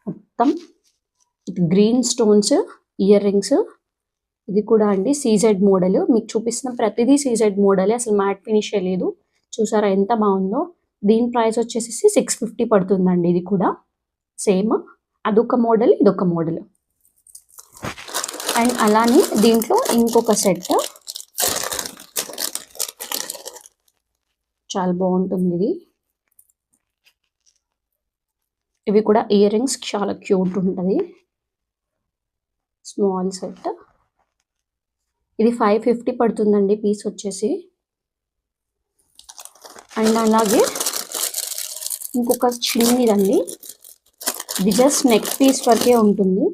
మొత్తం green stones ear rings. ఇది కూడా అండి సీజెడ్ మోడల్. మీకు చూపిస్తున్న ప్రతిదీ సీజెడ్ మోడలే, అసలు మ్యాట్ ఫినిష్ లేదు. చూసారా ఎంత బాగుందో. దీని ప్రైస్ వచ్చేసి 650 పడుతుందండి. ఇది కూడా సేమ్, అదొక మోడల్ ఇదొక మోడల్. అండ్ అలానే దీంట్లో ఇంకొక సెట్ చాలా బాగుంటుంది. ఇది ఇవి కూడా ఇయర్ రింగ్స్ చాలా క్యూట్ ఉంటుంది. Small set. ఇది 550 పడుతుందండి పీస్ వచ్చేసి. అండ్ అలాగే ఇంకొక చిన్నదండి, ఇది జస్ట్ నెక్ పీస్ వరకే ఉంటుంది.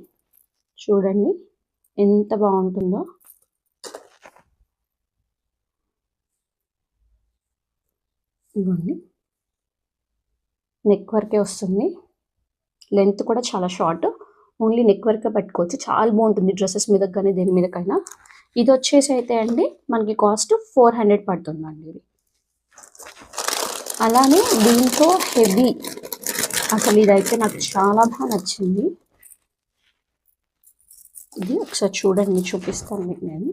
చూడండి ఎంత బాగుంటుందో. ఇవ్వండి, నెక్ వరకే వస్తుంది. లెంత్ కూడా చాలా షార్ట్, ఓన్లీ నెక్ వరకే పెట్టుకోవచ్చు. చాలా బాగుంటుంది డ్రెస్సెస్ మీద కానీ దేని మీదకైనా. ఇది వచ్చేసి అయితే అండి మనకి కాస్ట్ 400 పడుతుందండి ఇది. అలానే దీంట్లో హెవీ, అసలు ఇదైతే నాకు చాలా బాగా నచ్చింది. ఇది ఒకసారి చూడండి, చూపిస్తాను మీకు నేను.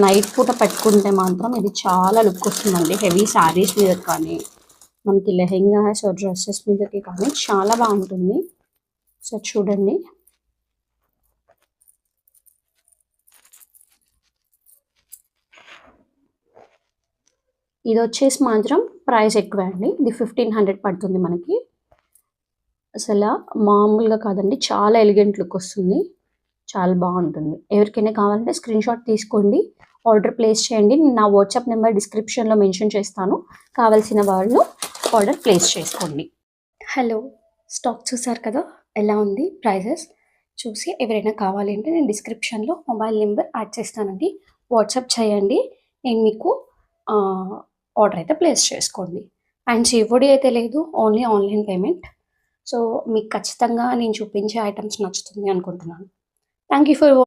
నైట్ పూట పెట్టుకుంటే మాత్రం ఇది చాలా లుక్ వస్తుందండి. హెవీ శారీస్ మీద కానీ మనకి లెహెంగాస్ డ్రెస్సెస్ మీదకి కానీ చాలా బాగుంటుంది. సో చూడండి, ఇది వచ్చేసి మాత్రం ప్రైస్ ఎక్కువే అండి. ఇది 1500 పడుతుంది మనకి. అసలు మామూలుగా కాదండి, చాలా ఎలిగెంట్ లుక్ వస్తుంది, చాలా బాగుంటుంది. ఎవరికైనా కావాలంటే స్క్రీన్ షాట్ తీసుకోండి, ఆర్డర్ ప్లేస్ చేయండి. నేను నా వాట్సాప్ నెంబర్ డిస్క్రిప్షన్లో మెన్షన్ చేస్తాను, కావాల్సిన వాళ్ళు ఆర్డర్ ప్లేస్ చేసుకోండి. హలో, స్టాక్ చూసారు కదా ఎలా ఉంది. ప్రైజెస్ చూసి ఎవరైనా కావాలి అంటే నేను డిస్క్రిప్షన్లో మొబైల్ నెంబర్ యాడ్ చేస్తానండి, వాట్సాప్ చేయండి. నేను మీకు ఆర్డర్ అయితే ప్లేస్ చేసుకోండి. అండ్ COD అయితే లేదు, ఓన్లీ ఆన్లైన్ పేమెంట్. సో మీకు ఖచ్చితంగా నేను చూపించే ఐటమ్స్ నచ్చుతుంది అనుకుంటున్నాను. Thank you for